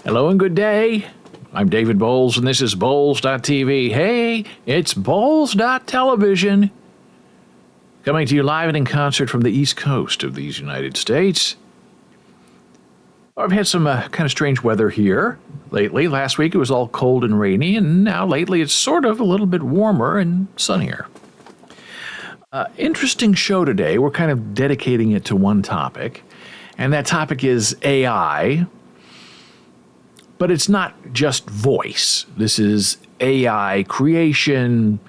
Hello and good day. I'm David Bowles, and this is Bowles.tv. Hey, it's Bowles.television. Coming to you live and in concert from the East Coast of these United States. I've had some kind of strange weather here lately. Last week it was all cold and rainy, and now lately it's sort of a little bit warmer and sunnier. Interesting show today. We're kind of dedicating it to one topic, and that topic is AI. But it's not just voice. This is AI creation.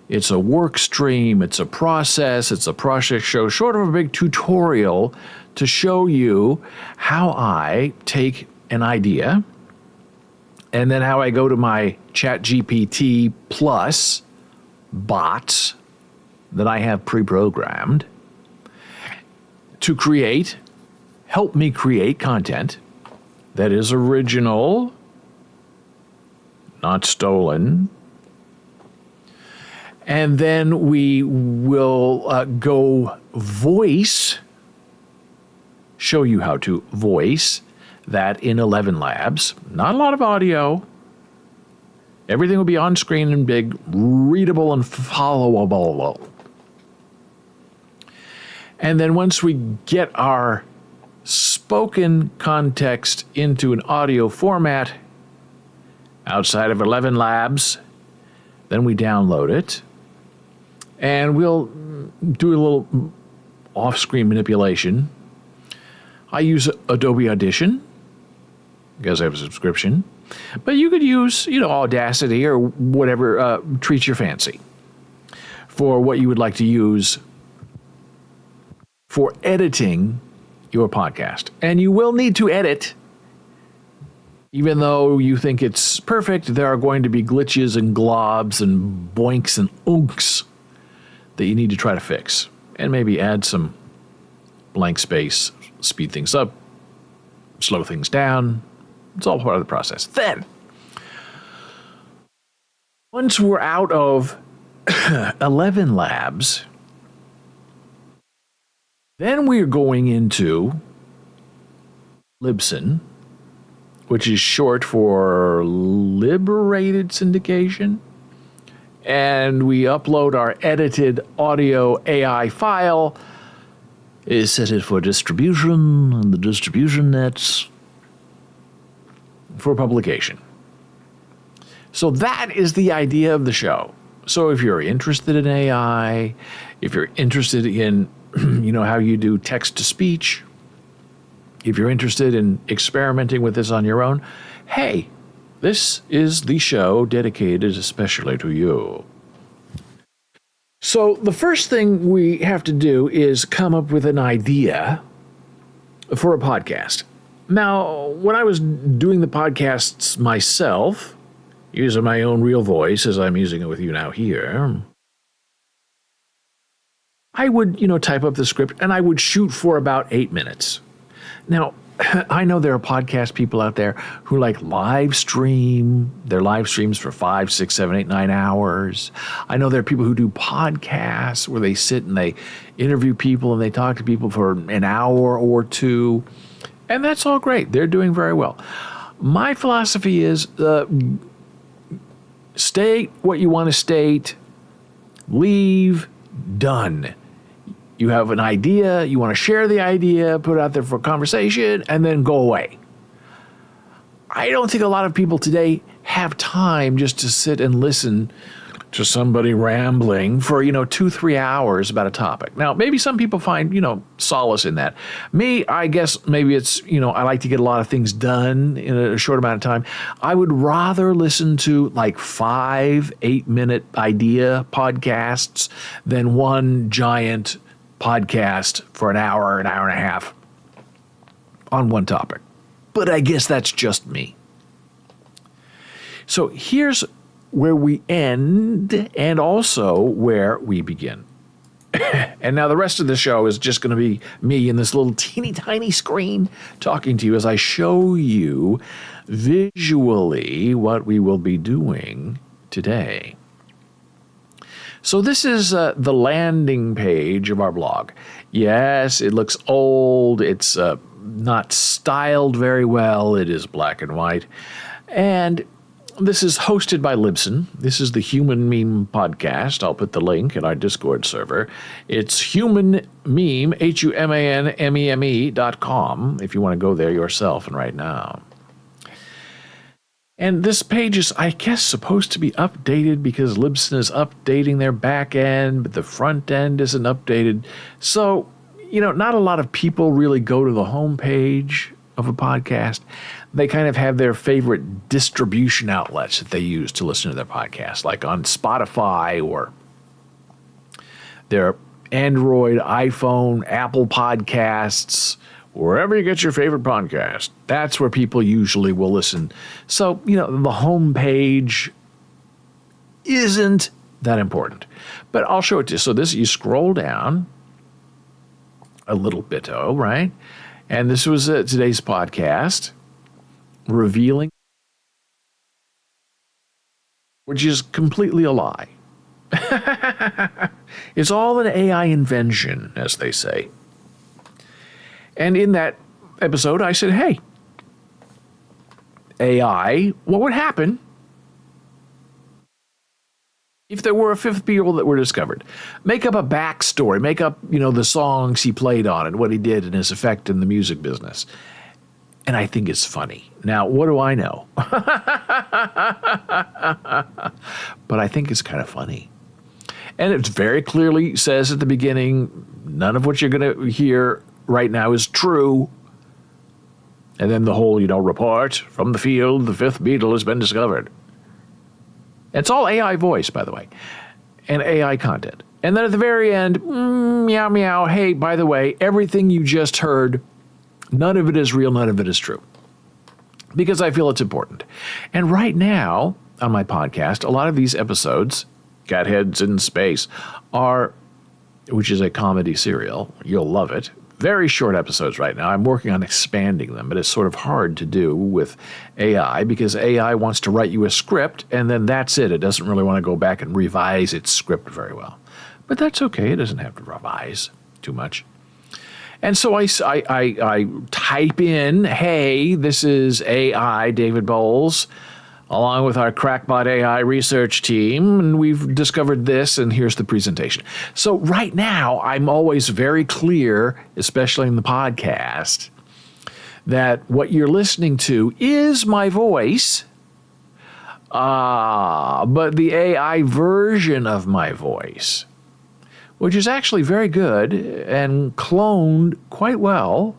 It's a work stream. It's a process. It's a project show, sort of a big tutorial to show you how I take an idea and then how I go to my ChatGPT Plus bots that I have pre-programmed to help me create content that is original, not stolen. And then we will go show you how to voice that in 11 Labs. Not a lot of audio. Everything will be on screen and big, readable and followable. And then once we get our spoken context into an audio format outside of 11 Labs, then we download it, and we'll do a little off-screen manipulation. I use Adobe Audition because I have a subscription, but you could use, Audacity or whatever treats your fancy for what you would like to use for editing your podcast. And you will need to edit. Even though you think it's perfect, there are going to be glitches and globs and boinks and oonks that you need to try to fix. And maybe add some blank space, speed things up, slow things down. It's all part of the process. Then, once we're out of 11 Labs, then we're going into Libsyn, which is short for Liberated Syndication. And we upload our edited audio AI file, set it for distribution on the distribution nets for publication. So that is the idea of the show. So if you're interested in AI, if you're interested in how you do text-to-speech, if you're interested in experimenting with this on your own, hey, this is the show dedicated especially to you. So the first thing we have to do is come up with an idea for a podcast. Now, when I was doing the podcasts myself, using my own real voice as I'm using it with you now here, I would, type up the script and I would shoot for about 8 minutes. Now, I know there are podcast people out there who live stream their live streams for 5, 6, 7, 8, 9 hours. I know there are people who do podcasts where they sit and they interview people and they talk to people for an hour or two. And that's all great. They're doing very well. My philosophy is state what you want to state, leave, done. You have an idea, you want to share the idea, put it out there for conversation, and then go away. I don't think a lot of people today have time just to sit and listen to somebody rambling for, 2-3 hours about a topic. Now, maybe some people find, solace in that. Me, I guess maybe it's, I like to get a lot of things done in a short amount of time. I would rather listen to 5, 8-minute idea podcasts than one giant podcast for an hour and a half on one topic. But I guess that's just me. So here's where we end and also where we begin. And now the rest of the show is just going to be me in this little teeny tiny screen talking to you as I show you visually what we will be doing today. So this is the landing page of our blog. Yes, it looks old. It's not styled very well. It is black and white. And this is hosted by Libsyn. This is the Human Meme Podcast. I'll put the link in our Discord server. It's Human Meme, HUMANMEME.com, if you want to go there yourself and right now. And this page is, I guess, supposed to be updated because Libsyn is updating their back end, but the front end isn't updated. So, not a lot of people really go to the home page of a podcast. They kind of have their favorite distribution outlets that they use to listen to their podcast, like on Spotify or their Android, iPhone, Apple Podcasts, wherever you get your favorite podcast. That's where people usually will listen. So, the home page isn't that important. But I'll show it to you. So you scroll down a little bit, right? And this was today's podcast, revealing, which is completely a lie. It's all an AI invention, as they say. And in that episode, I said, hey, AI, what would happen if there were a fifth Beatle that were discovered? Make up a backstory. Make up, the songs he played on and what he did and his effect in the music business. And I think it's funny. Now, what do I know? But I think it's kind of funny. And it very clearly says at the beginning, none of what you're going to hear right now is true. And then the whole, report from the field, the fifth Beatle has been discovered. It's all AI voice, by the way, and AI content. And then at the very end, meow, meow, hey, by the way, everything you just heard, none of it is real, none of it is true. Because I feel it's important. And right now, on my podcast, a lot of these episodes, Catheads in Space, which is a comedy serial, you'll love it, very short episodes right now. I'm working on expanding them, but it's sort of hard to do with AI because AI wants to write you a script, and then that's it. It doesn't really want to go back and revise its script very well. But that's okay. It doesn't have to revise too much. And so I type in, hey, this is AI, David Bowles, along with our Crackbot AI research team, and we've discovered this, and here's the presentation. So right now, I'm always very clear, especially in the podcast, that what you're listening to is my voice, but the AI version of my voice, which is actually very good and cloned quite well,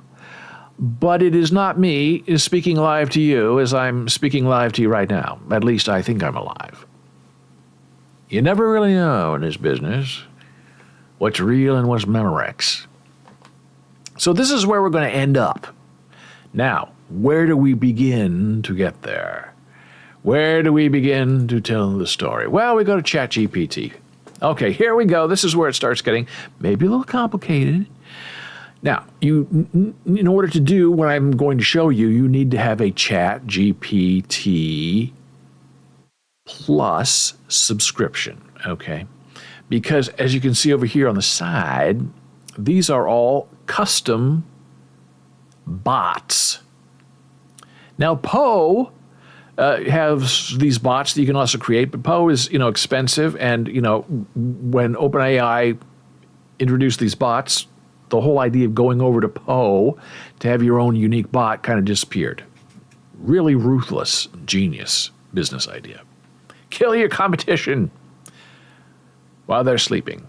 but it is not me speaking live to you as I'm speaking live to you right now. At least I think I'm alive. You never really know in this business what's real and what's Memorex. So this is where we're going to end up. Now, where do we begin to get there? Where do we begin to tell the story? Well, we go to ChatGPT. Okay, here we go. This is where it starts getting maybe a little complicated. Now, in order to do what I'm going to show you, you need to have a ChatGPT Plus subscription, okay? Because as you can see over here on the side, these are all custom bots. Now, Poe has these bots that you can also create, but Poe is, expensive, and, when OpenAI introduced these bots, the whole idea of going over to Poe to have your own unique bot kind of disappeared. Really ruthless, genius business idea. Kill your competition while they're sleeping.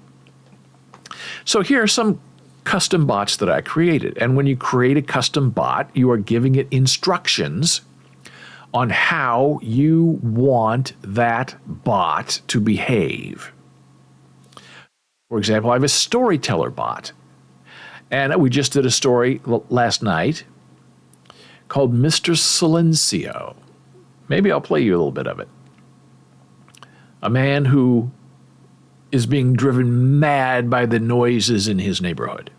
So here are some custom bots that I created. And when you create a custom bot, you are giving it instructions on how you want that bot to behave. For example, I have a storyteller bot. And we just did a story last night called Mr. Silencio. Maybe I'll play you a little bit of it. A man who is being driven mad by the noises in his neighborhood.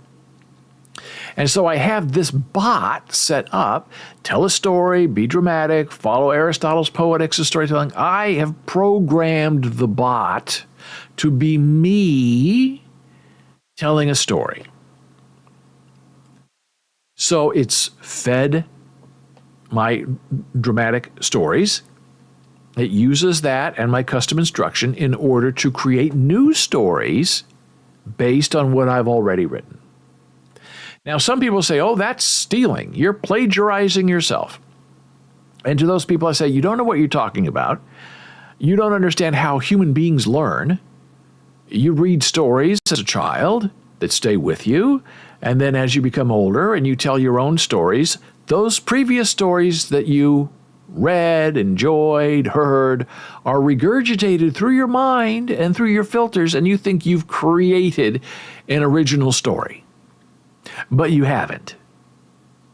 And so I have this bot set up, tell a story, be dramatic, follow Aristotle's Poetics of storytelling. I have programmed the bot to be me telling a story. So it's fed my dramatic stories. It uses that and my custom instruction in order to create new stories based on what I've already written. Now, some people say, oh, that's stealing. You're plagiarizing yourself. And to those people, I say, you don't know what you're talking about. You don't understand how human beings learn. You read stories as a child that stay with you. And then as you become older and you tell your own stories, those previous stories that you read, enjoyed, heard, are regurgitated through your mind and through your filters, and you think you've created an original story. But you haven't.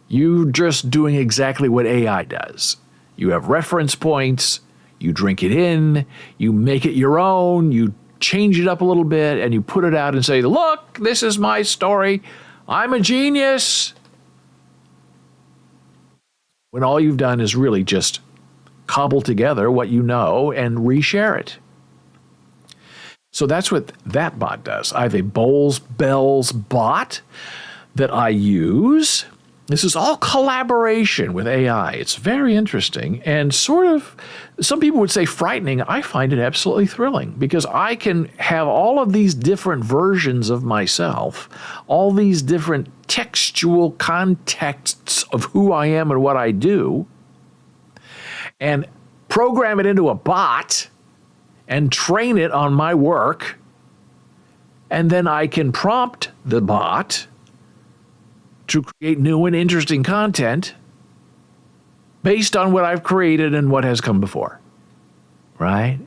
You're just doing exactly what AI does. You have reference points, you drink it in, you make it your own, you change it up a little bit, and you put it out and say, look, this is my story. I'm a genius. When all you've done is really just cobble together what you know and reshare it. So that's what that bot does. I have a Bowles Bells bot that I use. This is all collaboration with AI. It's very interesting and sort of, some people would say frightening. I find it absolutely thrilling because I can have all of these different versions of myself, all these different textual contexts of who I am and what I do, and program it into a bot and train it on my work. And then I can prompt the bot to create new and interesting content based on what I've created and what has come before, right?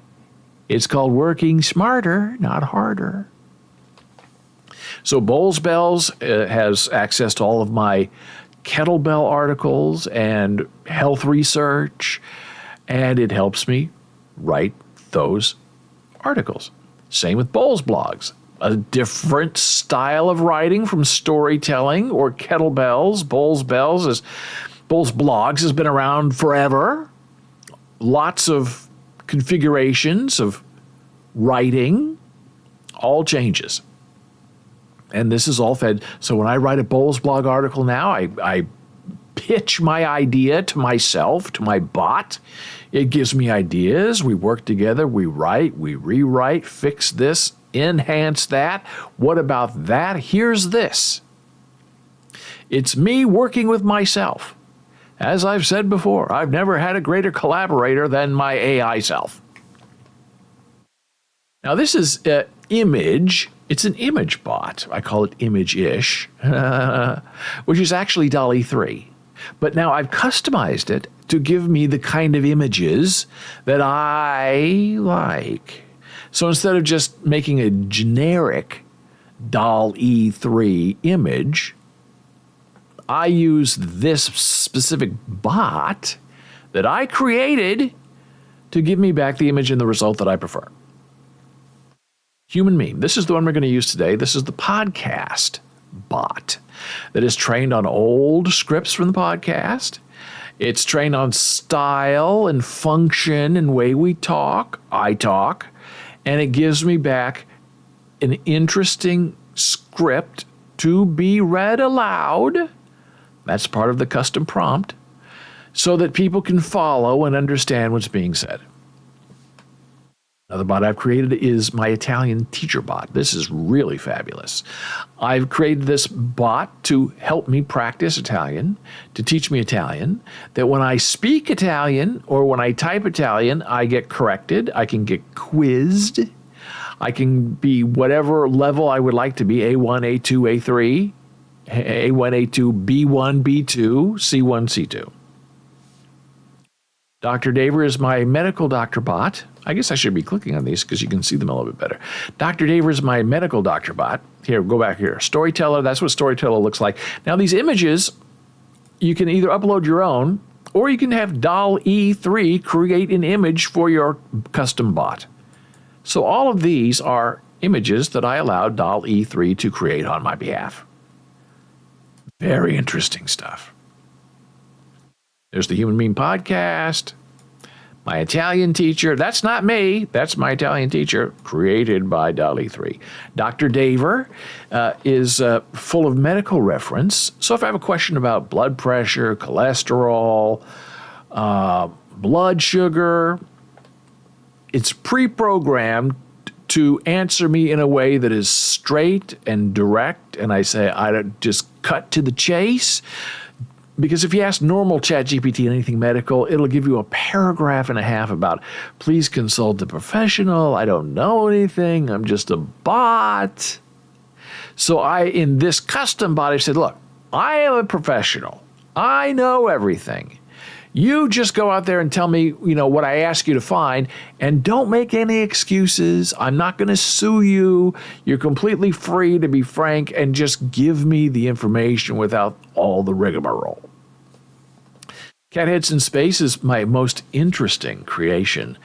It's called working smarter, not harder. So Bowles Bells has access to all of my kettlebell articles and health research, and it helps me write those articles. Same with Bowles Blogs. A different style of writing from storytelling or kettlebells. Bowles Blogs has been around forever. Lots of configurations of writing, all changes. And this is all fed. So when I write a Bowles Blog article now, I pitch my idea to myself, to my bot. It gives me ideas. We work together. We write, we rewrite, fix this, enhance that. What about that? Here's this. It's me working with myself. As I've said before, I've never had a greater collaborator than my AI self. Now, this is Image. It's an image bot. I call it Image-ish, which is actually DALL-E 3. But now I've customized it to give me the kind of images that I like. So instead of just making a generic DALL-E 3 image, I use this specific bot that I created to give me back the image and the result that I prefer. Human Meme. This is the one we're going to use today. This is the podcast bot that is trained on old scripts from the podcast. It's trained on style and function and way we talk, I talk, and it gives me back an interesting script to be read aloud. That's part of the custom prompt, so that people can follow and understand what's being said. Another bot I've created is my Italian teacher bot. This is really fabulous. I've created this bot to help me practice Italian, to teach me Italian, that when I speak Italian or when I type Italian, I get corrected, I can get quizzed, I can be whatever level I would like to be, A1, A2, A3, A1, A2, B1, B2, C1, C2. Dr. Daver is my medical doctor bot. I guess I should be clicking on these because you can see them a little bit better. Dr. Daver is my medical doctor bot. Here, go back here. Storyteller, that's what Storyteller looks like. Now, these images, you can either upload your own, or you can have DALL-E 3 create an image for your custom bot. So all of these are images that I allowed DALL-E 3 to create on my behalf. Very interesting stuff. There's the Human Meme Podcast, My Italian teacher, that's not me, that's my Italian teacher, created by DALL-E 3. Dr. Daver is full of medical reference. So if I have a question about blood pressure, cholesterol, blood sugar, it's pre-programmed to answer me in a way that is straight and direct. And I say, I don't just cut to the chase. Because if you ask normal ChatGPT anything medical, it'll give you a paragraph and a half about, please consult a professional. I don't know anything. I'm just a bot. So in this custom bot, I said, look, I am a professional. I know everything. You just go out there and tell me, what I ask you to find, and don't make any excuses. I'm not going to sue you. You're completely free to be frank and just give me the information without all the rigmarole. Catheads in Space is my most interesting creation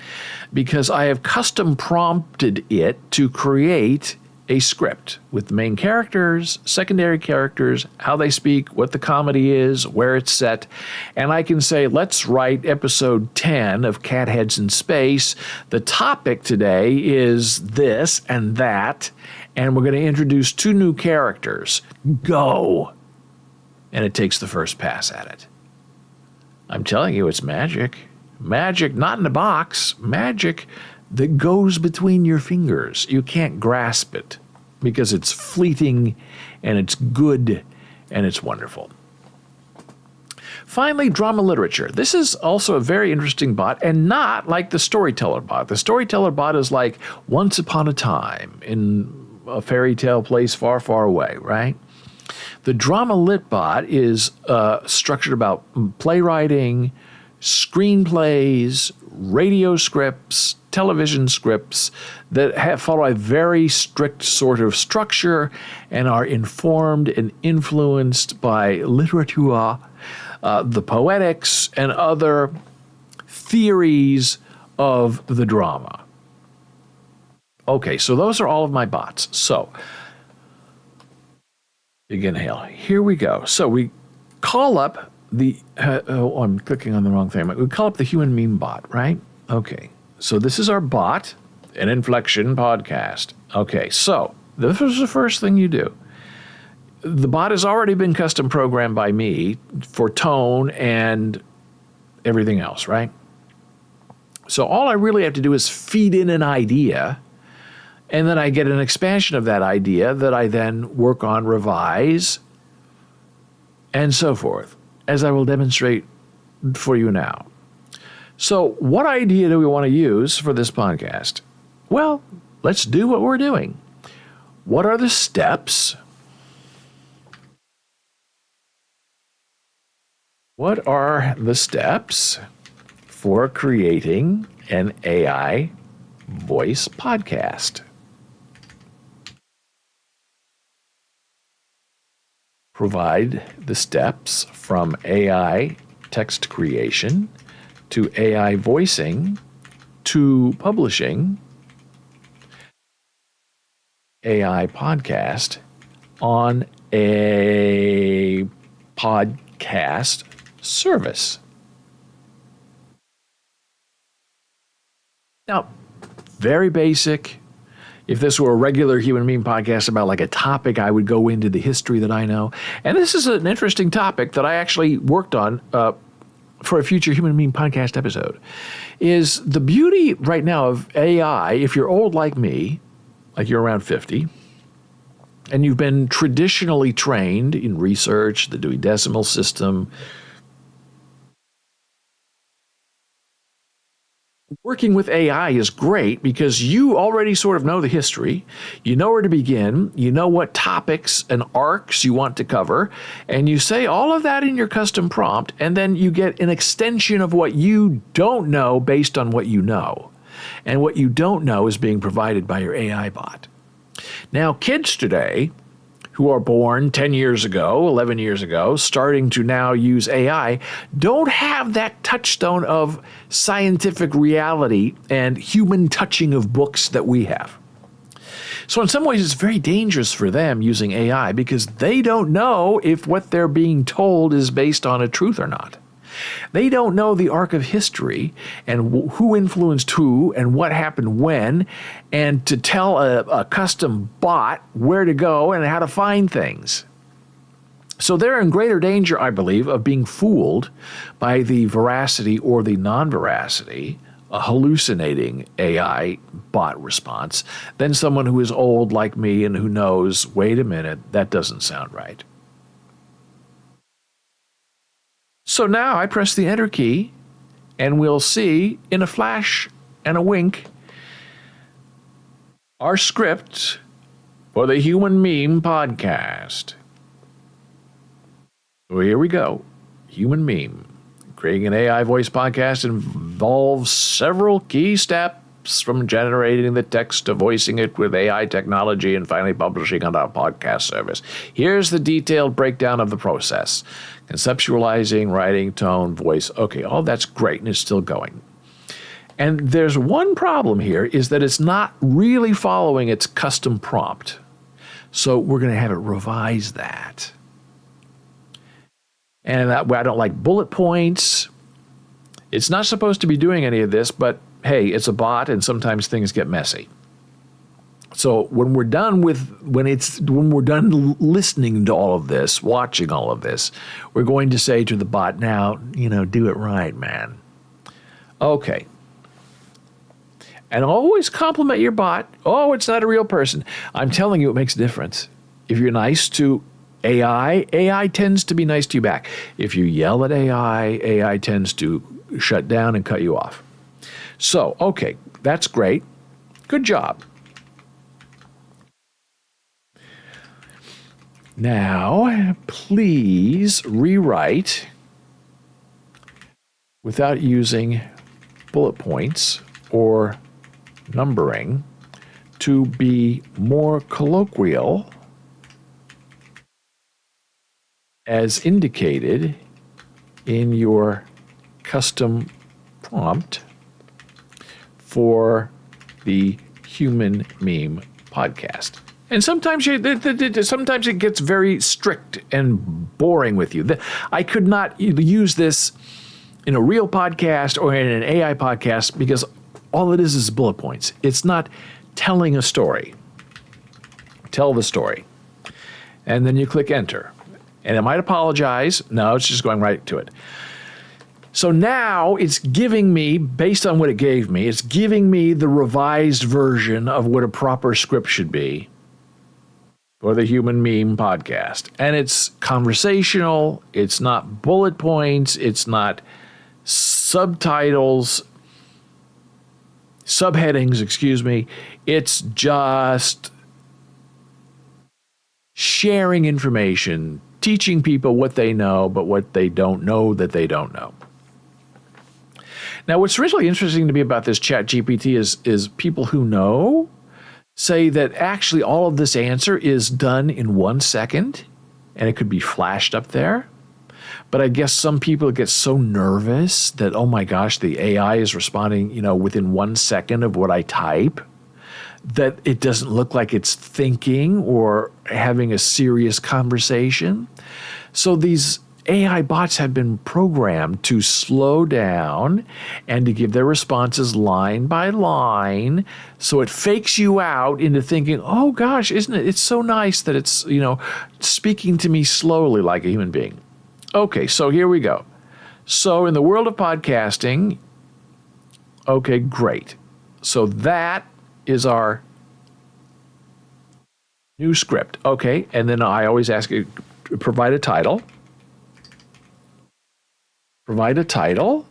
because I have custom prompted it to create a script with the main characters, secondary characters, how they speak, what the comedy is, where it's set, and I can say, let's write episode 10 of Catheads in Space. The topic today is this and that, and we're going to introduce 2 new characters. Go! And it takes the first pass at it. I'm telling you, it's magic. Magic, not in a box. Magic that goes between your fingers. You can't grasp it because it's fleeting and it's good and it's wonderful. Finally, drama literature. This is also a very interesting bot and not like the storyteller bot. The storyteller bot is like once upon a time in a fairy tale place far, far away, right? The drama lit bot is structured about playwriting, screenplays, radio scripts, television scripts that follow a very strict sort of structure and are informed and influenced by literature, the poetics, and other theories of the drama. Okay, so those are all of my bots. So, big inhale. Here we go. So we call up I'm clicking on the wrong thing. We call up the human meme bot, right? Okay. So this is our bot, an Inflection podcast. Okay. So this is the first thing you do. The bot has already been custom programmed by me for tone and everything else, right? So all I really have to do is feed in an idea, and then I get an expansion of that idea that I then work on, revise, and so forth, as I will demonstrate for you now. So what idea do we want to use for this podcast? Well, let's do what we're doing. What are the steps? What are the steps for creating an AI voice podcast? Provide the steps from AI text creation to AI voicing to publishing AI podcast on a podcast service. Now, very basic. If this were a regular Human Meme podcast about like a topic, I would go into the history that I know. And this is an interesting topic that I actually worked on for a future Human Meme podcast episode. Is the beauty right now of AI, if you're old like me, like you're around 50, and you've been traditionally trained in research, the Dewey Decimal System, working with AI is great because you already sort of know the history, you know where to begin, you know what topics and arcs you want to cover, and you say all of that in your custom prompt, and then you get an extension of what you don't know based on what you know. And what you don't know is being provided by your AI bot. Now, kids today who are born 10 years ago, 11 years ago, starting to now use AI, don't have that touchstone of scientific reality and human touching of books that we have. So in some ways, it's very dangerous for them using AI because they don't know if what they're being told is based on a truth or not. They don't know the arc of history and who influenced who and what happened when, and to tell a custom bot where to go and how to find things. So they're in greater danger, I believe, of being fooled by the veracity or the non-veracity, a hallucinating AI bot response, than someone who is old like me and who knows, wait a minute, that doesn't sound right. So now I press the enter key, and we'll see in a flash and a wink our script for the Human Meme podcast. So here we go. Human Meme. Creating an AI voice podcast involves several key steps, from generating the text to voicing it with AI technology and finally publishing on our podcast service. Here's the detailed breakdown of the process. Conceptualizing, writing, tone, voice. Okay, all that's great, and it's still going. And there's one problem here, is that it's not really following its custom prompt. So we're going to have it revise that. And I don't like bullet points. It's not supposed to be doing any of this, but hey, it's a bot, and sometimes things get messy. So when we're done listening to all of this, watching all of this, we're going to say to the bot, now, do it right, man. Okay. And always compliment your bot. Oh, it's not a real person. I'm telling you, it makes a difference. If you're nice to AI tends to be nice to you back. If you yell at AI tends to shut down and cut you off. So, okay, that's great. Good job. Now, please rewrite without using bullet points or numbering to be more colloquial, as indicated in your custom prompt for the Human Meme podcast. And sometimes it gets very strict and boring with you. I could not use this in a real podcast or in an AI podcast because all it is bullet points. It's not telling a story. Tell the story. And then you click enter. And it might apologize. No, it's just going right to it. So now it's giving me, based on what it gave me, it's giving me the revised version of what a proper script should be for the Human Meme podcast. And it's conversational. It's not bullet points. It's not subheadings, excuse me. It's just sharing information, teaching people what they know, but what they don't know that they don't know. Now, what's really interesting to me about this ChatGPT is people who know say that actually all of this answer is done in 1 second, and it could be flashed up there. But I guess some people get so nervous that, oh my gosh, the AI is responding, within 1 second of what I type, that it doesn't look like it's thinking or having a serious conversation. So these AI bots have been programmed to slow down and to give their responses line by line. So it fakes you out into thinking, oh gosh, isn't it? It's so nice that it's, speaking to me slowly like a human being. Okay, so here we go. So in the world of podcasting, okay, great. So that is our new script. Okay, and then I always ask you, provide a title. Provide a title,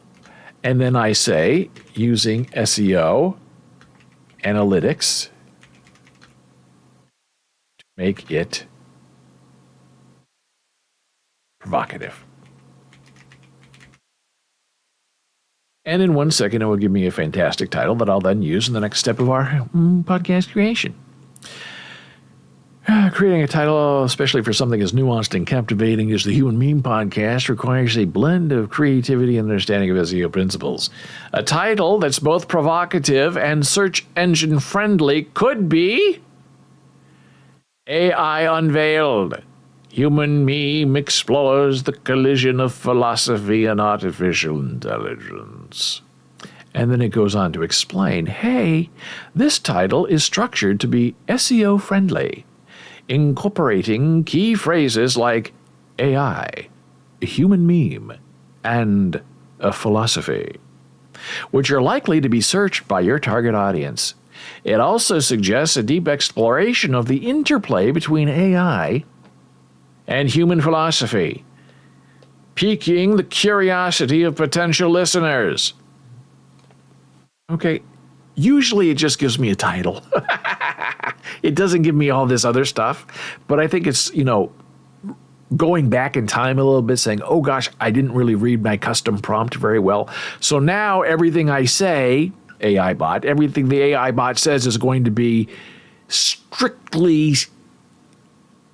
and then I say, using SEO analytics to make it provocative. And in 1 second, it will give me a fantastic title that I'll then use in the next step of our podcast creation. Creating a title, especially for something as nuanced and captivating as the Human Meme podcast, requires a blend of creativity and understanding of SEO principles. A title that's both provocative and search engine friendly could be AI Unveiled. Human Meme explores the collision of philosophy and artificial intelligence. And then it goes on to explain, hey, this title is structured to be SEO friendly, incorporating key phrases like AI, a human meme, and a philosophy, which are likely to be searched by your target audience. It also suggests a deep exploration of the interplay between AI and human philosophy, piquing the curiosity of potential listeners. Okay, usually it just gives me a title. It doesn't give me all this other stuff, but I think it's, going back in time a little bit, saying, oh gosh, I didn't really read my custom prompt very well. So now everything I say, AI bot, everything the AI bot says is going to be strictly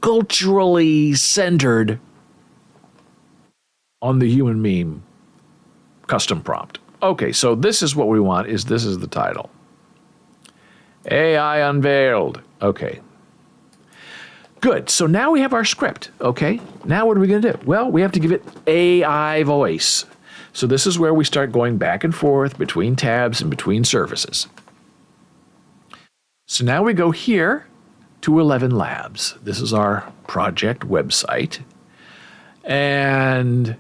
culturally centered on the human meme custom prompt. Okay, so this is what we want, this is the title. AI unveiled. Okay. Good. So now we have our script. Okay. Now what are we going to do? Well, we have to give it AI voice. So this is where we start going back and forth between tabs and between services. So now we go here to 11 Labs. This is our project website. And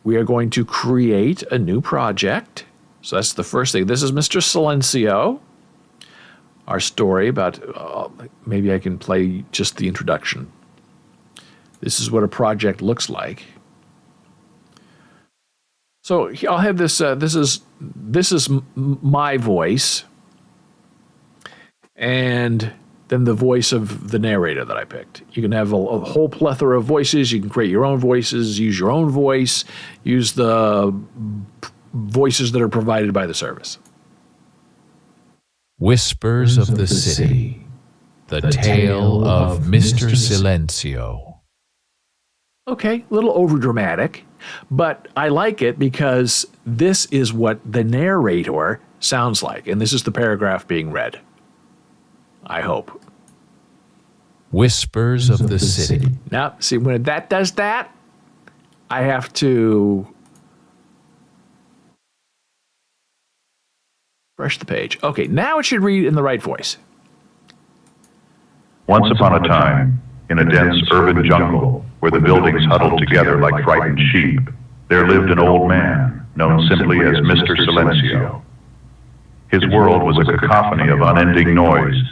we are going to create a new project. So that's the first thing. This is Mr. Silencio. Our story about, maybe I can play just the introduction. This is what a project looks like. So I'll have this, this is my voice, and then the voice of the narrator that I picked. You can have a whole plethora of voices. You can create your own voices, use your own voice, use the voices that are provided by the service. Whispers of the City, the tale of Mr. Silencio. Okay, a little overdramatic, but I like it because this is what the narrator sounds like, and this is the paragraph being read. I hope. Whispers of the City. Now, see, when that does that, I have to refresh the page. Okay, now it should read in the right voice. Once upon a time, in a dense urban jungle where the buildings huddled together like frightened sheep, there lived an old man known simply as Mr. Silencio. His world was a cacophony of unending noise,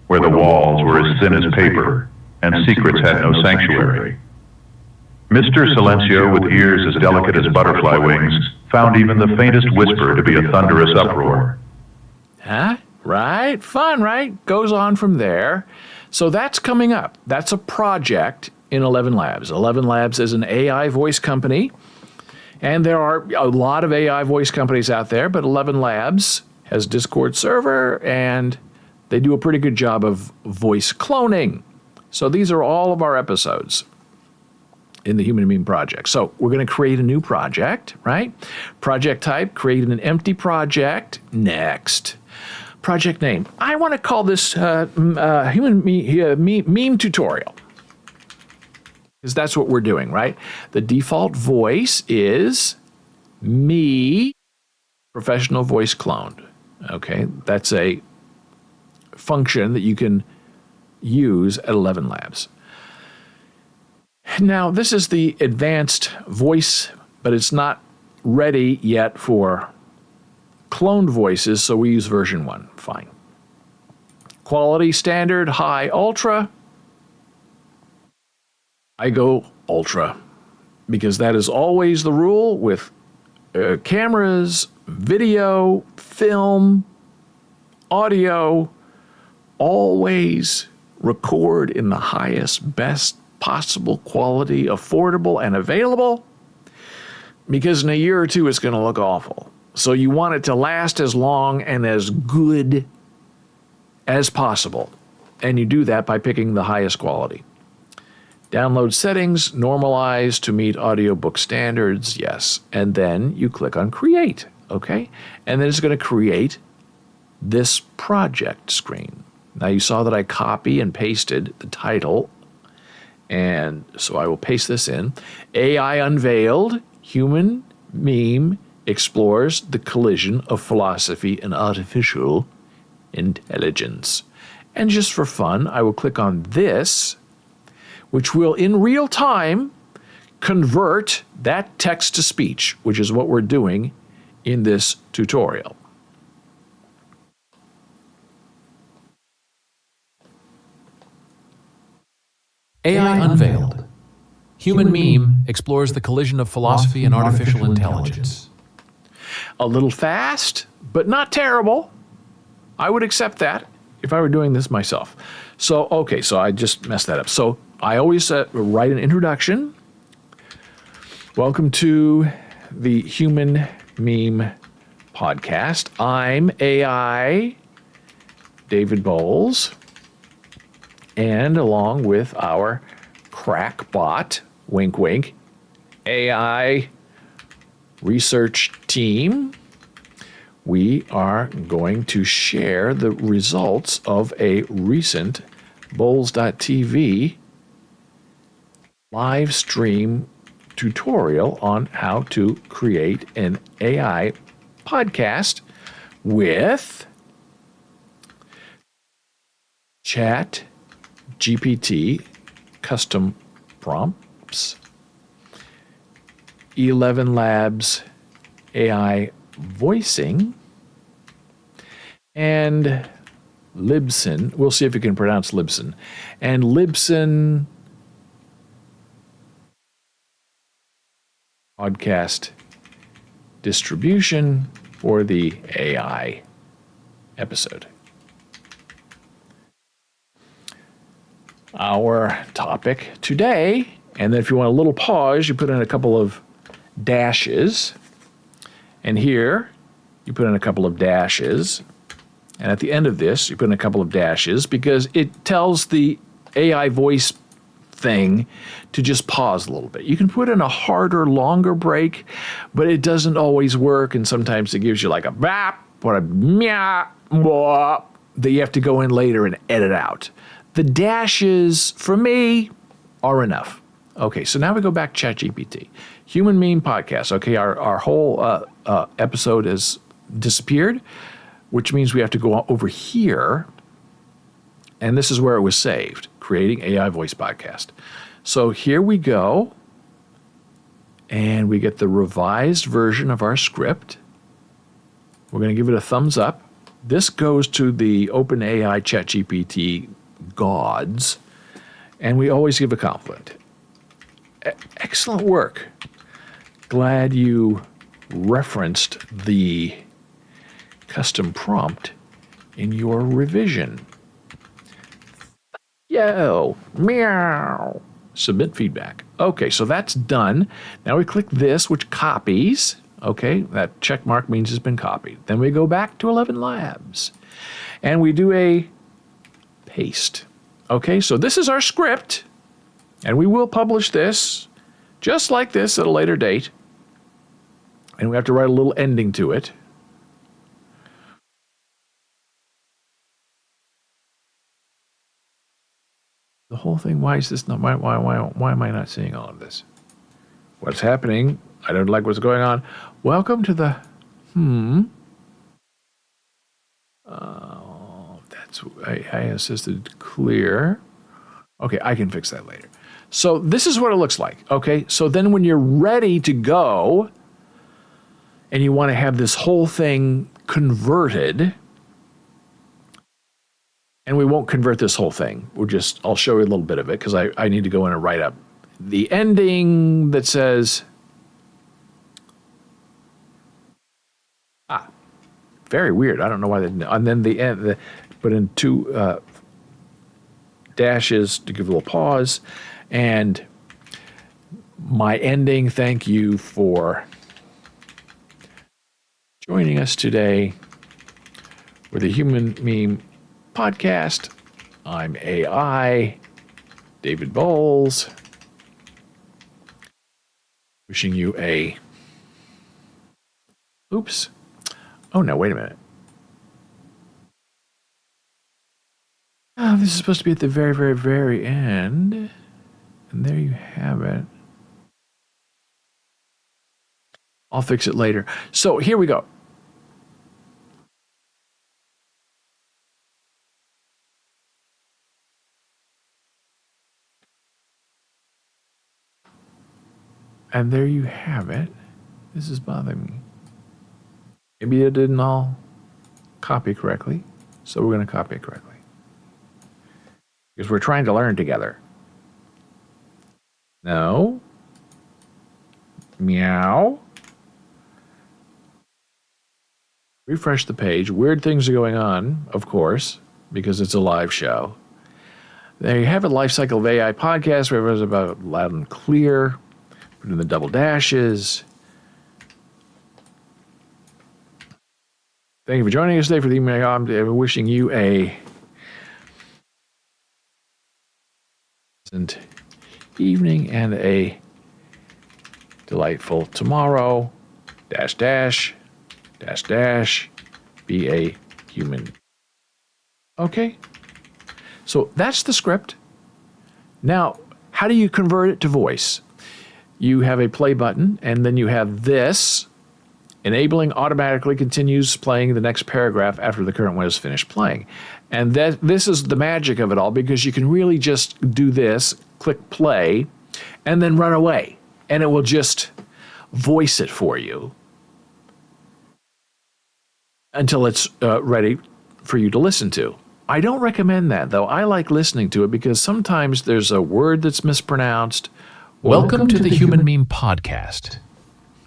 where the walls were as thin as paper and secrets had no sanctuary. Mr. Silencio, with ears as delicate as butterfly wings, found even the faintest whisper to be a thunderous uproar. Huh? Right? Fun, right? Goes on from there. So that's coming up. That's a project in 11 Labs. 11 Labs is an AI voice company, and there are a lot of AI voice companies out there, but 11 Labs has a Discord server, and they do a pretty good job of voice cloning. So these are all of our episodes in the Human Meme Project. So we're going to create a new project, right? Project type, create an empty project. Next. Project name. I want to call this Human Meme Tutorial, because that's what we're doing, right? The default voice is me, professional voice cloned. Okay, that's a function that you can use at 11 Labs. Now, this is the advanced voice, but it's not ready yet for cloned voices, so we use version 1. Fine. Quality, standard, high, ultra. I go ultra, because that is always the rule with cameras, video, film, audio. Always record in the highest, best possible quality, affordable and available, because in a year or two it's going to look awful. So you want it to last as long and as good as possible. And you do that by picking the highest quality. Download settings, normalize to meet audiobook standards, yes. And then you click on create, okay? And then it's going to create this project screen. Now you saw that I copy and pasted the title And so I will paste this in. AI Unveiled, Human Meme Explores the Collision of Philosophy and Artificial Intelligence. And just for fun, I will click on this, which will in real time convert that text to speech, which is what we're doing in this tutorial. AI Unveiled. Human Meme explores the collision of philosophy and artificial intelligence. A little fast, but not terrible. I would accept that if I were doing this myself. So I just messed that up. So I always write an introduction. Welcome to the Human Meme Podcast. I'm AI David Bowles, and along with our crackbot, wink wink, AI research team, we are going to share the results of a recent Bowles.tv live stream tutorial on how to create an AI podcast with Chat GPT custom prompts, 11 Labs AI voicing, and Libsyn. We'll see if you can pronounce Libsyn. And Libsyn podcast distribution for the AI episode. Our topic today, and then if you want a little pause, you put in a couple of dashes. And here, you put in a couple of dashes. And at the end of this, you put in a couple of dashes because it tells the AI voice thing to just pause a little bit. You can put in a harder, longer break, but it doesn't always work. And sometimes it gives you like a bap or a meow that you have to go in later and edit out. The dashes, for me, are enough. Okay, so now we go back to ChatGPT. Human Meme Podcast. Okay, our whole episode has disappeared, which means we have to go over here, and this is where it was saved, Creating AI Voice Podcast. So here we go, and we get the revised version of our script. We're going to give it a thumbs up. This goes to the OpenAI ChatGPT gods, and we always give a compliment. Excellent work. Glad you referenced the custom prompt in your revision. Yo, meow. Submit feedback. Okay, so that's done. Now we click this, which copies. Okay, that check mark means it's been copied. Then we go back to 11 Labs, and we do a paste. Okay, so this is our script, and we will publish this just like this at a later date. And we have to write a little ending to it. The whole thing, why is this not, why am I not seeing all of this? What's happening? I don't like what's going on. Welcome to the, that's AI assisted clear. Okay, I can fix that later. So this is what it looks like. Okay, so then when you're ready to go and you want to have this whole thing converted, and we won't convert this whole thing. I'll show you a little bit of it because I need to go in and write up the ending that says, very weird. I don't know why they didn't. And then the end, put in two dashes to give a little pause. And my ending, thank you for joining us today with the Human Meme Podcast. I'm AI David Bowles, wishing you a, oops. Oh, no, wait a minute. Oh, this is supposed to be at the very, very, very end. And there you have it. I'll fix it later. So here we go. And there you have it. This is bothering me. Maybe it didn't all copy correctly, so we're going to copy it correctly. Because we're trying to learn together. No. Meow. Refresh the page. Weird things are going on, of course, because it's a live show. There you have it, Life Cycle of AI podcast, where it was about loud and clear. Put in the double dashes. Thank you for joining us today for the email. I'm wishing you a pleasant evening and a delightful tomorrow. Dash, dash, dash, dash. Be a human. Okay. So that's the script. Now, how do you convert it to voice? You have a play button, and then you have this. Enabling automatically continues playing the next paragraph after the current one is finished playing. And this is the magic of it all, because you can really just do this, click play, and then run away. And it will just voice it for you until it's ready for you to listen to. I don't recommend that, though. I like listening to it because sometimes there's a word that's mispronounced. Welcome to the Human Meme Podcast.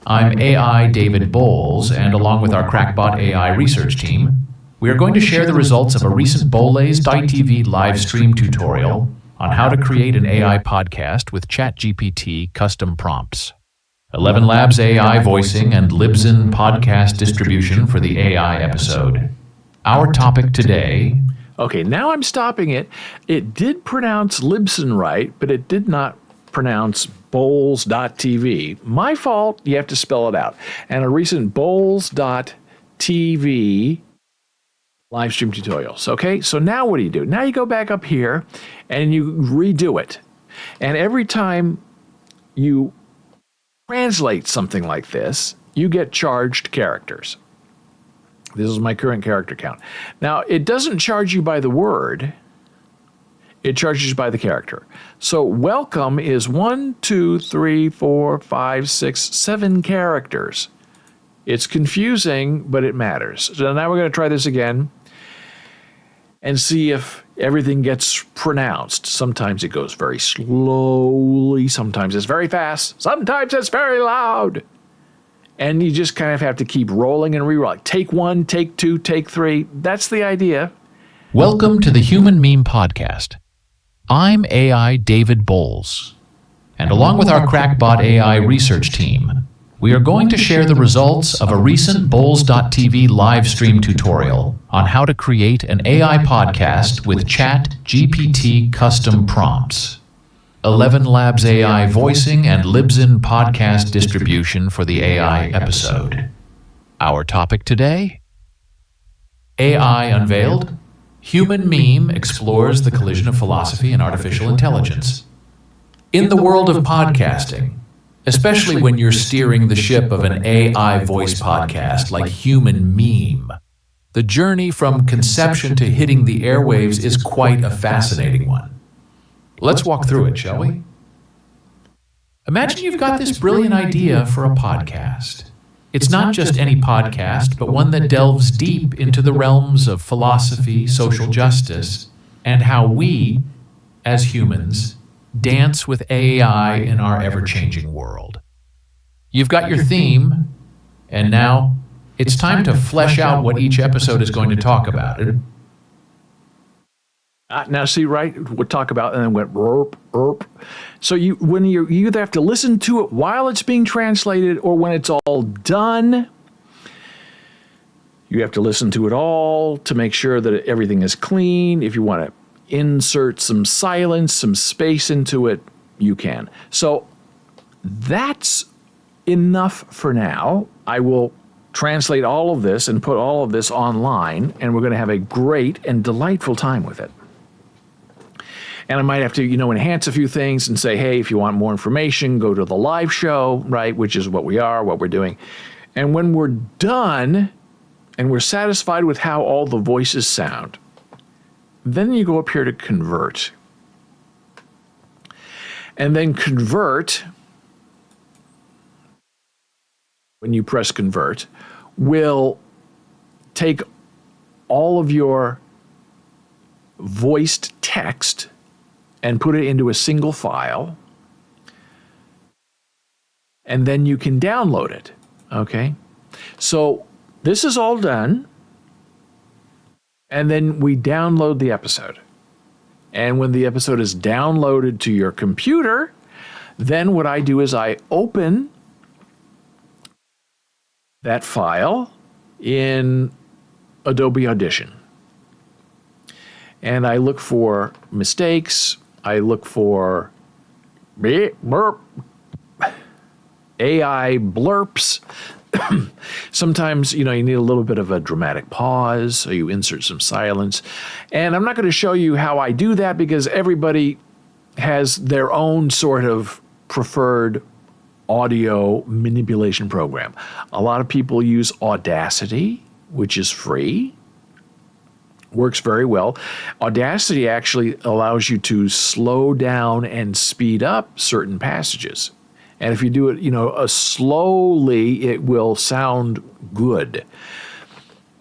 I'm AI David Bowles, and along with our Crackbot AI research team, we are going to share the results of a recent Bowles.tv live stream tutorial on how to create an AI podcast with ChatGPT custom prompts. 11 Labs AI voicing and Libsyn podcast distribution for the AI episode. Our topic today... Okay, now I'm stopping it. It did pronounce Libsyn right, but it did not pronounce Bowles.tv. My fault, you have to spell it out. And a recent Bowles.tv live stream tutorials. Okay, so now what do? Now you go back up here and you redo it. And every time you translate something like this, you get charged characters. This is my current character count. Now, it doesn't charge you by the word. It charges you by the character. So welcome is 1, 2, 3, 4, 5, 6, 7 characters. It's confusing, but it matters. So now we're going to try this again and see if everything gets pronounced. Sometimes it goes very slowly. Sometimes it's very fast. Sometimes it's very loud. And you just kind of have to keep rolling and re-rolling. Take 1, take 2, take 3. That's the idea. Welcome to the Human Meme Podcast. I'm AI David Bowles, and along with our Crackbot AI research team, we are going to share the results of a recent Bowles.tv live stream tutorial on how to create an AI podcast with ChatGPT custom prompts. 11 Labs AI voicing and Libsyn podcast distribution for the AI episode. Our topic today? AI Unveiled. Human Meme explores the collision of philosophy and artificial intelligence. In the world of podcasting, especially when you're steering the ship of an AI voice podcast like Human Meme, the journey from conception to hitting the airwaves is quite a fascinating one. Let's walk through it, shall we? Imagine you've got this brilliant idea for a podcast. It's not just any podcast, but one that delves deep into the realms of philosophy, social justice, and how we, as humans, dance with AI in our ever-changing world. You've got your theme, and now it's time to flesh out what each episode is going to talk about. Now, see, right? We'll talk about, and then went burp, burp. So you either have to listen to it while it's being translated, or when it's all done, you have to listen to it all to make sure that everything is clean. If you want to insert some silence, some space into it, you can. So that's enough for now. I will translate all of this and put all of this online, and we're going to have a great and delightful time with it. And I might have to, enhance a few things and say, hey, if you want more information, go to the live show, right? Which is what we're doing. And when we're done and we're satisfied with how all the voices sound, then you go up here to convert. And then convert, when you press convert, will take all of your voiced text and put it into a single file, and then you can download it, okay? So this is all done, and then we download the episode. And when the episode is downloaded to your computer, then what I do is I open that file in Adobe Audition. And I look for mistakes. I look for AI blurps. Sometimes, you need a little bit of a dramatic pause, so you insert some silence. And I'm not going to show you how I do that because everybody has their own sort of preferred audio manipulation program. A lot of people use Audacity, which is free. Works very well. Audacity actually allows you to slow down and speed up certain passages. And if you do it, slowly, it will sound good.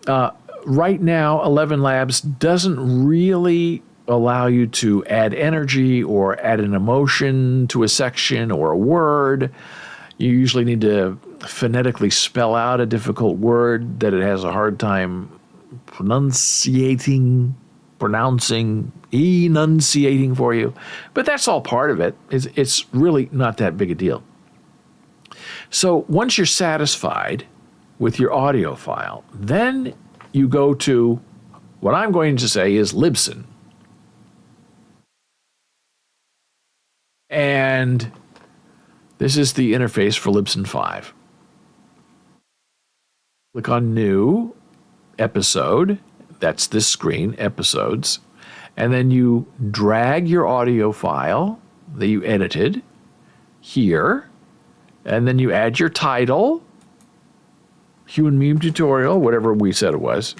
Right now, 11 Labs doesn't really allow you to add energy or add an emotion to a section or a word. You usually need to phonetically spell out a difficult word that it has a hard time pronouncing, enunciating for you. But that's all part of it. It's really not that big a deal. So once you're satisfied with your audio file, then you go to what I'm going to say is Libsyn. And this is the interface for Libsyn 5. Click on New Episode. That's this screen, Episodes. And then you drag your audio file that you edited here. And then you add your title, Human Meme Tutorial, whatever we said it was.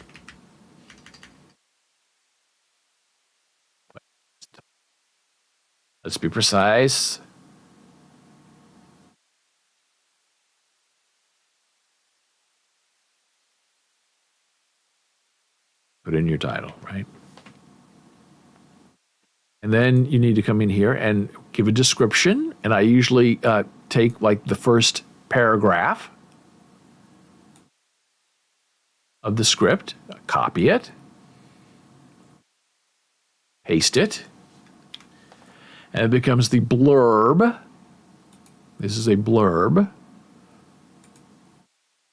Let's be precise. Put in your title, right? And then you need to come in here and give a description. And I usually take like the first paragraph of the script, copy it, paste it, and it becomes the blurb. This is a blurb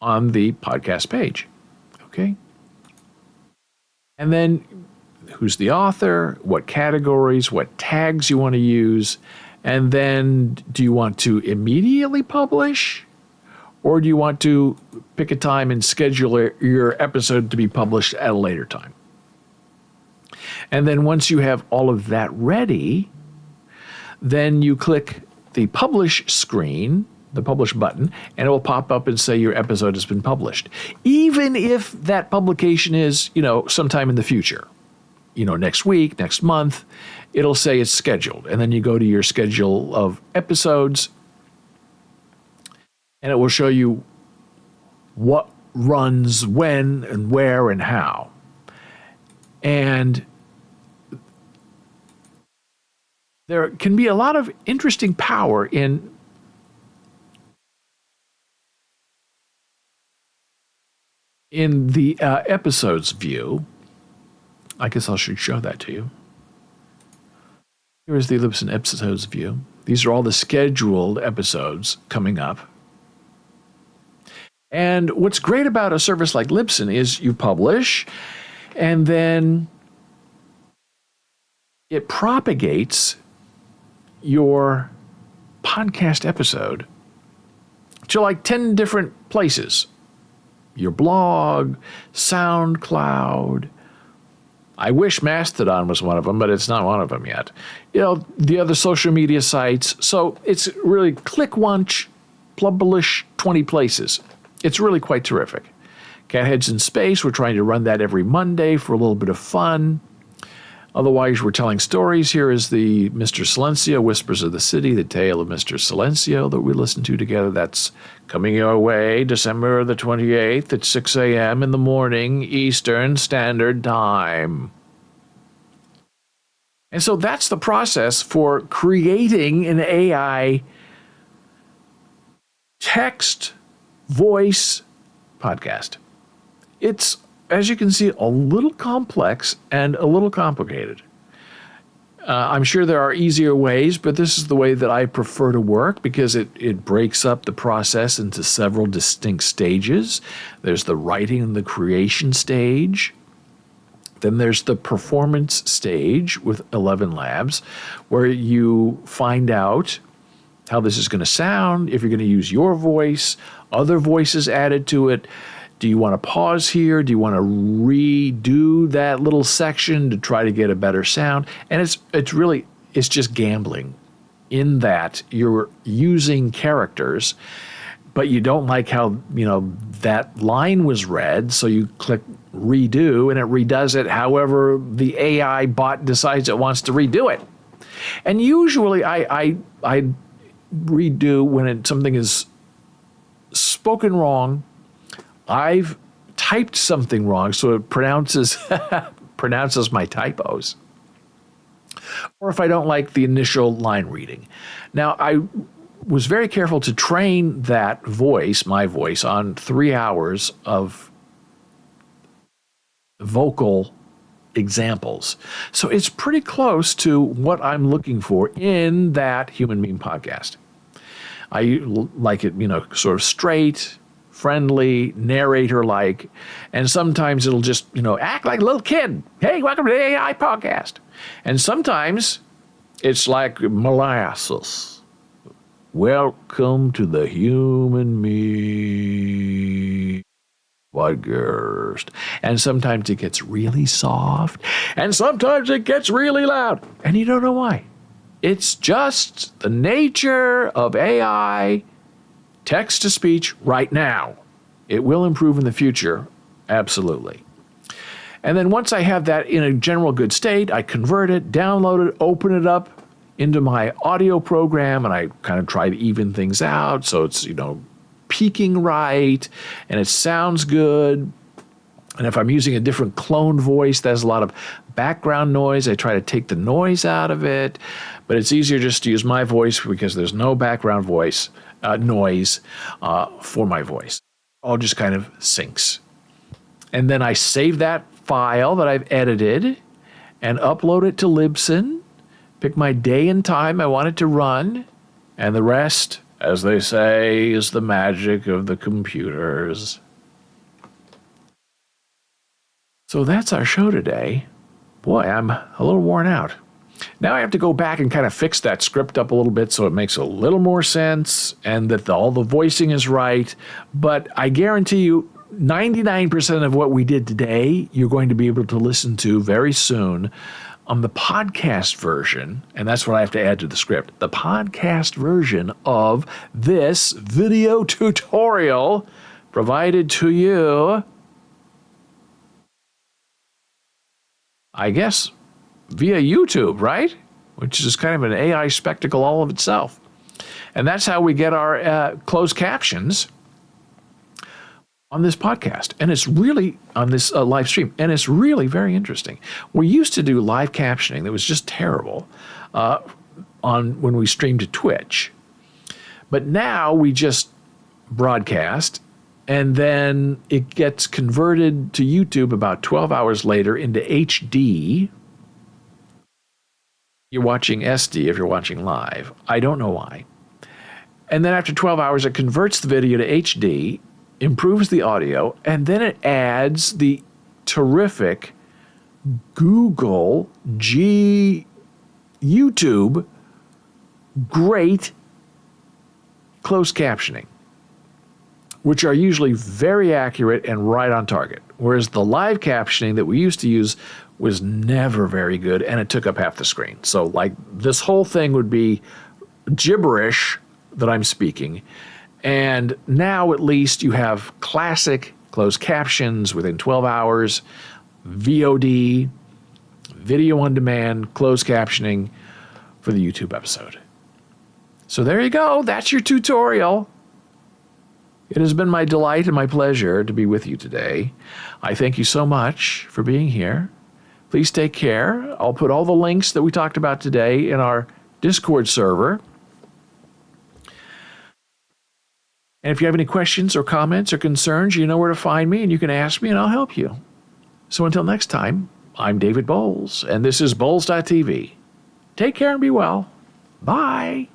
on the podcast page, okay? And then who's the author, what categories, what tags you want to use, and then do you want to immediately publish, or do you want to pick a time and schedule your episode to be published at a later time? And then once you have all of that ready, then you click the publish screen, the publish button, and it will pop up and say your episode has been published. Even if that publication is, sometime in the future, next week, next month, it'll say it's scheduled. And then you go to your schedule of episodes, and it will show you what runs when and where and how. And there can be a lot of interesting power in the episodes view. I guess I should show that to you. Here is the Libsyn episodes view. These are all the scheduled episodes coming up. And what's great about a service like Libsyn is you publish, and then it propagates your podcast episode to like 10 different places. Your blog, SoundCloud, I wish Mastodon was one of them, but it's not one of them yet. The other social media sites. So it's really click once, publish 20 places. It's really quite terrific. Catheads in Space, we're trying to run that every Monday for a little bit of fun. Otherwise, we're telling stories. Here is the Mr. Silencio, Whispers of the City, the tale of Mr. Silencio that we listen to together. That's coming your way December the 28th at 6 a.m. in the morning, Eastern Standard Time. And so that's the process for creating an AI text voice podcast. It's, as you can see, a little complex and a little complicated. I'm sure there are easier ways, but this is the way that I prefer to work because it breaks up the process into several distinct stages. There's the writing and the creation stage. Then there's the performance stage with 11 Labs, where you find out how this is going to sound, if you're going to use your voice, other voices added to it. Do you want to pause here? Do you want to redo that little section to try to get a better sound? And it's just gambling in that you're using characters, but you don't like how, that line was read, so you click redo and it redoes it however the AI bot decides it wants to redo it. And usually I redo when something is spoken wrong. I've typed something wrong, so it pronounces my typos. Or if I don't like the initial line reading. Now, I was very careful to train that voice, my voice, on 3 hours of vocal examples. So it's pretty close to what I'm looking for in that Human Meme podcast. I like it, sort of straight, friendly, narrator-like, and sometimes it'll just, act like a little kid. Hey, welcome to the AI podcast. And sometimes it's like molasses. Welcome to the Human Meme podcast. And sometimes it gets really soft, and sometimes it gets really loud, and you don't know why. It's just the nature of AI text-to-speech right now. It will improve in the future, absolutely. And then once I have that in a general good state, I convert it, download it, open it up into my audio program, and I kind of try to even things out so it's, peaking right, and it sounds good. And if I'm using a different clone voice that has a lot of background noise, I try to take the noise out of it. But it's easier just to use my voice because there's no background noise for my voice. All just kind of syncs. And then I save that file that I've edited and upload it to Libsyn, pick my day and time I want it to run, and the rest, as they say, is the magic of the computers. So that's our show today. Boy, I'm a little worn out. Now I have to go back and kind of fix that script up a little bit so it makes a little more sense and that all the voicing is right. But I guarantee you 99% of what we did today, you're going to be able to listen to very soon on the podcast version, and that's what I have to add to the script, the podcast version of this video tutorial provided to you, I guess, via YouTube, right? Which is kind of an AI spectacle all of itself. And that's how we get our closed captions on this podcast. And it's really, on this live stream, and it's really very interesting. We used to do live captioning that was just terrible when we streamed to Twitch. But now we just broadcast, and then it gets converted to YouTube about 12 hours later into HD. You're watching SD if you're watching live. I don't know why. And then after 12 hours, it converts the video to HD, improves the audio, and then it adds the terrific Google YouTube great closed captioning, which are usually very accurate and right on target. Whereas the live captioning that we used to use was never very good, and it took up half the screen. So, like, this whole thing would be gibberish that I'm speaking. And now at least you have classic closed captions within 12 hours, VOD, video on demand, closed captioning for the YouTube episode. So there you go. That's your tutorial. It has been my delight and my pleasure to be with you today. I thank you so much for being here. Please take care. I'll put all the links that we talked about today in our Discord server. And if you have any questions or comments or concerns, you know where to find me, and you can ask me and I'll help you. So until next time, I'm David Bowles, and this is Bowles.tv. Take care and be well. Bye.